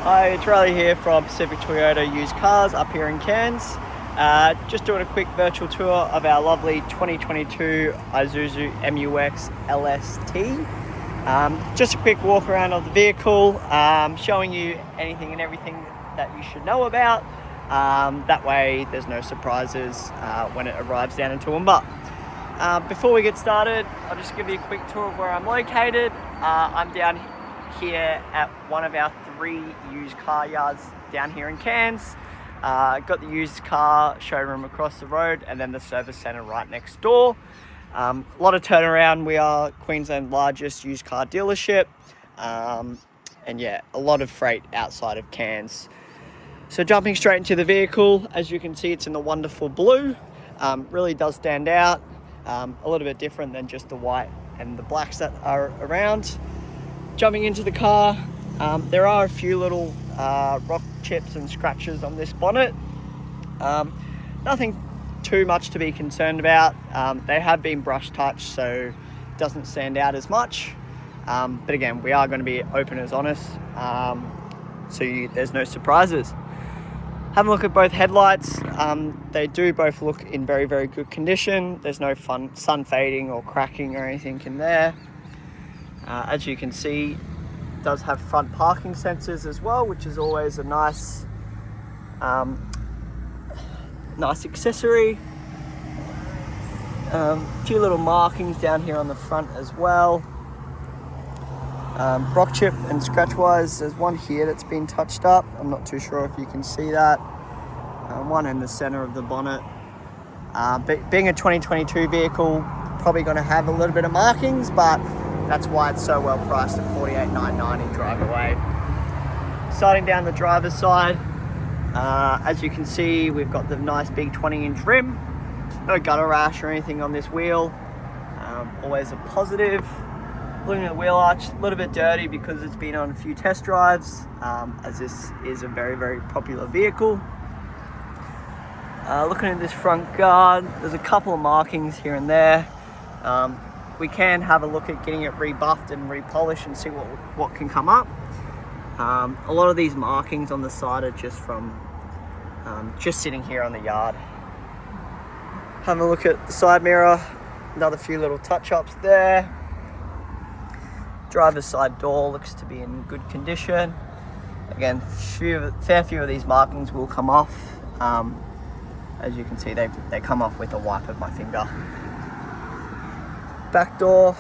Hi, it's Riley here from Pacific Toyota Used Cars up here in Cairns. Just doing a quick virtual tour of our lovely 2022 Isuzu MUX LST. Just a quick walk around of the vehicle, showing you anything and everything that you should know about. That way there's no surprises when it arrives down in Toowoomba. Before we get started, I'll just give you a quick tour of where I'm located. I'm down here at one of our 3 used car yards down here in Cairns. Got the used car showroom across the road and then the service centre right next door. A lot of turnaround. We are Queensland's largest used car dealership, and yeah, a lot of freight outside of Cairns. So jumping straight into the vehicle, as you can see, it's in the wonderful blue. Really does stand out, a little bit different than just the white and the blacks that are around. Jumping into the car, there are a few little rock chips and scratches on this bonnet. Nothing too much to be concerned about. They have been brush touched, so it doesn't stand out as much. But again, we are going to be open as honest, so there's no surprises. Have a look at both headlights. They do both look in very, very good condition. There's no sun fading or cracking or anything in there. As you can see, it does have front parking sensors as well, which is always a nice accessory. A few little markings down here on the front as well. Rock chip and scratch wise, there's one here that's been touched up. I'm not too sure if you can see that. One in the center of the bonnet. But being a 2022 vehicle, probably going to have a little bit of markings, but that's why it's so well priced at $48,990 drive away. Starting down the driver's side, as you can see, we've got the nice big 20-inch rim. No gutter rash or anything on this wheel. Always a positive. Looking at the wheel arch, a little bit dirty because it's been on a few test drives, as this is a very, very popular vehicle. Looking at this front guard, there's a couple of markings here and there. We can have a look at getting it rebuffed and repolished and see what can come up. A lot of these markings on the side are just from just sitting here on the yard. Have a look at the side mirror, another few little touch-ups there. Driver's side door looks to be in good condition. Again, fair few of these markings will come off. As you can see, they come off with a wipe of my finger. Back door,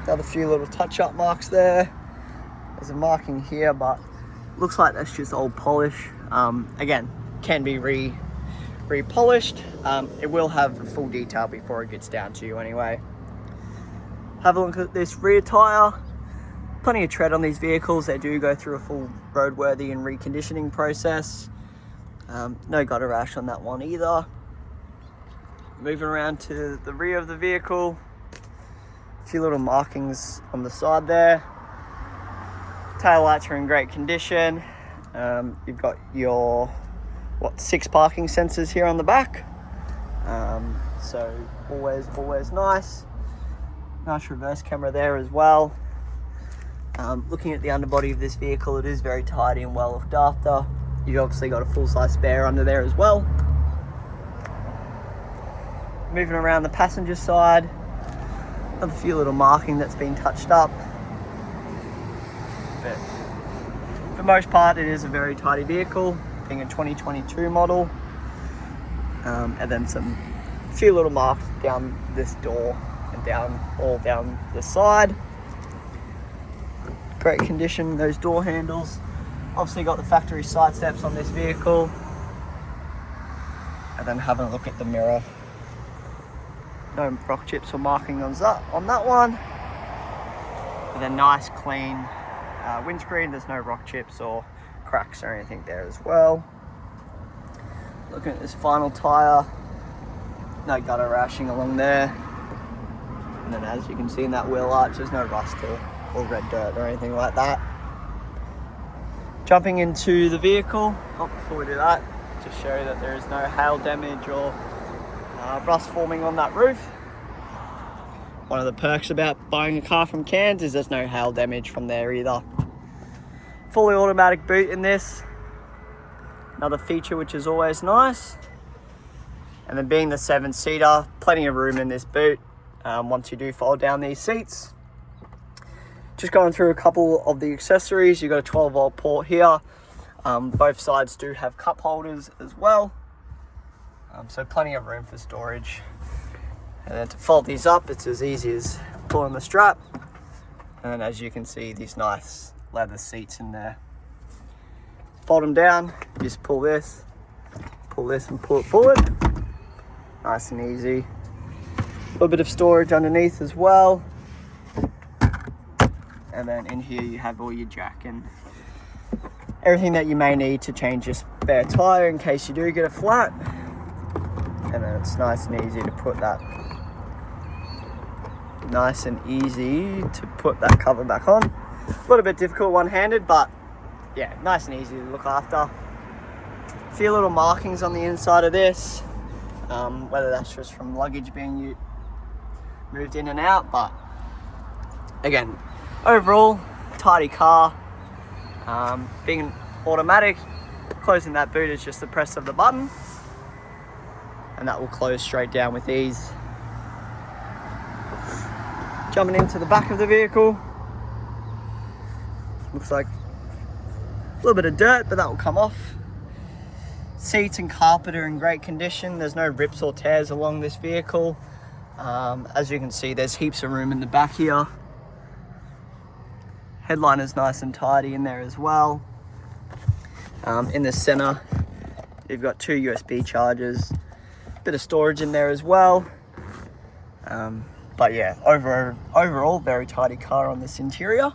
another few little touch-up marks there. There's a marking here, but looks like that's just old polish. Again, can be repolished. It will have a full detail before it gets down to you anyway. Have a look at this rear tire. Plenty of tread on these vehicles. They do go through a full roadworthy and reconditioning process. No gutter rash on that one either. Moving around to the rear of the vehicle. A few little markings on the side there. Tail lights are in great condition. You've got your 6 parking sensors here on the back. So always nice. Nice reverse camera there as well. Looking at the underbody of this vehicle, it is very tidy and well looked after. You've obviously got a full-size spare under there as well. Moving around the passenger side, another few little marking that's been touched up. But for the most part, it is a very tidy vehicle, being a 2022 model. And then a few little marks down this door and all down the side. Great condition, those door handles. Obviously got the factory side steps on this vehicle. And then having a look at the mirror. No rock chips or marking on that one. With a nice clean windscreen. There's no rock chips or cracks or anything there as well. Looking at this final tyre. No gutter rashing along there. And then as you can see in that wheel arch, there's no rust or red dirt or anything like that. Jumping into the vehicle, before we do that, just show you that there is no hail damage or rust forming on that roof. One of the perks about buying a car from Cairns is there's no hail damage from there either. fully automatic boot in this. Another feature which is always nice. And then being the 7-seater, plenty of room in this boot once you do fold down these seats. Just going through a couple of the accessories. You've got a 12-volt port here. Both sides do have cup holders as well. So plenty of room for storage. And then to fold these up, it's as easy as pulling the strap. And then as you can see, these nice leather seats in there. Fold them down, you just pull this and pull it forward. Nice and easy. A little bit of storage underneath as well. And then in here you have all your jack and everything that you may need to change your spare tire in case you do get a flat. And then it's nice and easy to put that cover back on. A little bit difficult one-handed, but yeah, nice and easy to look after. A few little markings on the inside of this, whether that's just from luggage being moved in and out, but again, overall, tidy car. Being automatic, closing that boot is just the press of the button, and that will close straight down with ease. Jumping into the back of the vehicle, looks like a little bit of dirt, but that will come off. Seats and carpet are in great condition. There's no rips or tears along this vehicle. As you can see, there's heaps of room in the back here. Headline is nice and tidy in there as well. In the center, you've got 2 USB chargers, bit of storage in there as well. But yeah, overall, very tidy car on this interior.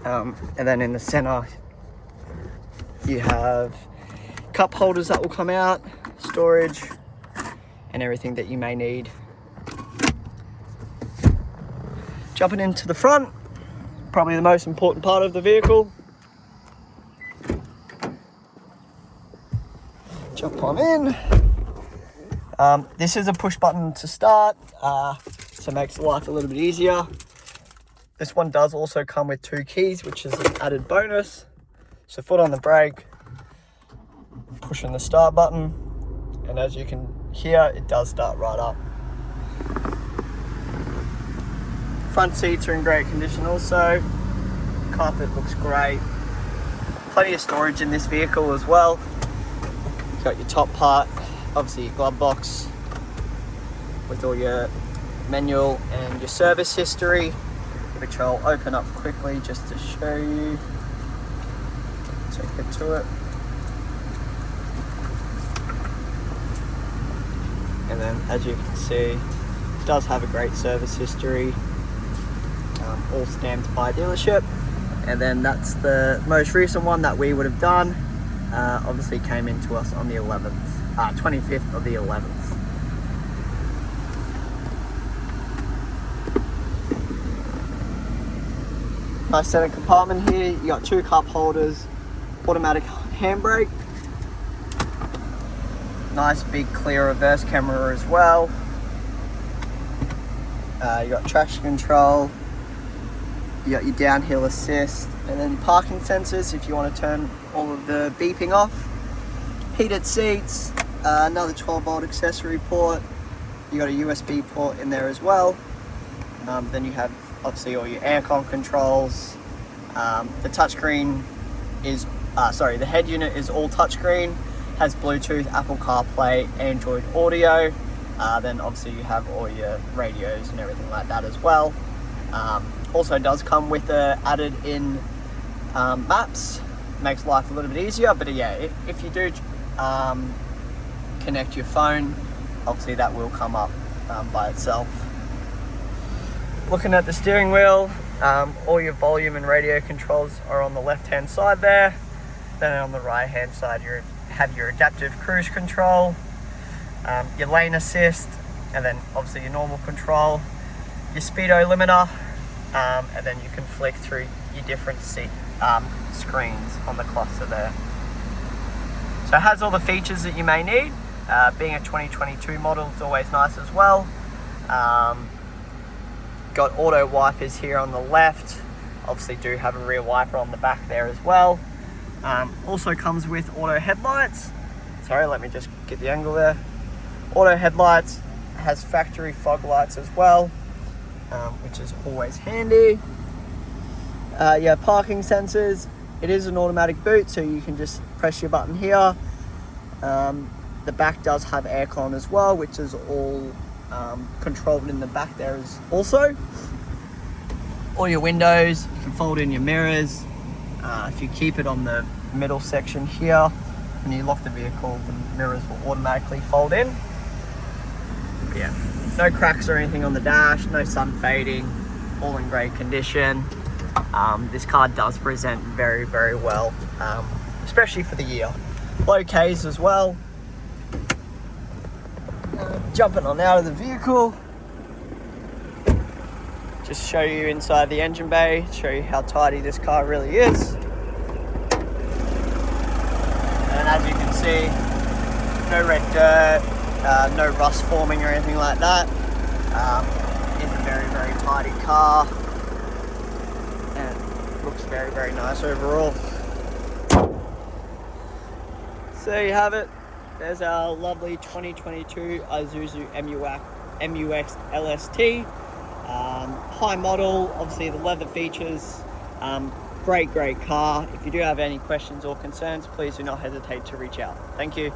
And then in the center, you have cup holders that will come out, storage, and everything that you may need. Jumping into the front, probably the most important part of the vehicle. Jump on in. This is a push button to start, so it makes life a little bit easier. This one does also come with 2 keys, which is an added bonus. So foot on the brake, pushing the start button, and as you can hear, it does start right up. Front seats are in great condition also. Carpet looks great. Plenty of storage in this vehicle as well. You've got your top part, obviously your glove box with all your manual and your service history, which I'll open up quickly just to show you. Take it to it. And then as you can see, it does have a great service history, all stamped by dealership. And then that's the most recent one that we would have done. Obviously came into us on the 25th of the 11th. Nice center compartment here. You got 2 cup holders, automatic handbrake. Nice big clear reverse camera as well. You got traction control. You got your downhill assist, and then parking sensors if you want to turn all of the beeping off. Heated seats, another 12-volt accessory port. You got a USB port in there as well. Then you have obviously all your aircon controls. The touchscreen is, the head unit is all touchscreen. Has Bluetooth, Apple CarPlay, Android Audio. Then obviously you have all your radios and everything like that as well. Also does come with added in maps. Makes life a little bit easier, but yeah, if you do connect your phone, obviously that will come up by itself. Looking at the steering wheel, all your volume and radio controls are on the left hand side there. Then on the right hand side you have your adaptive cruise control, your lane assist, and then obviously your normal control, your speedo limiter, and then you can flick through your different screens on the cluster there. So it has all the features that you may need. Being a 2022 model, it's always nice as well. Got auto wipers here on the left. obviously do have a rear wiper on the back there as well. Also comes with auto headlights. Sorry, let me just get the angle there. Auto headlights, has factory fog lights as well, which is always handy. Yeah, parking sensors. It is an automatic boot, so you can just press your button here. The back does have aircon as well, which is all controlled in the back there as also. All your windows, you can fold in your mirrors. If you keep it on the middle section here, when you lock the vehicle, the mirrors will automatically fold in. But yeah, no cracks or anything on the dash, no sun fading, all in great condition. This car does present very, very well, especially for the year. Low Ks as well. Jumping on out of the vehicle. Just show you inside the engine bay, show you how tidy this car really is. And as you can see, no red dirt, no rust forming or anything like that. It's a very, very tidy car. And looks very, very nice overall. So there you have it. There's our lovely 2022 Isuzu MUX LST. High model, obviously the leather features. Great car. If you do have any questions or concerns, please do not hesitate to reach out. Thank you.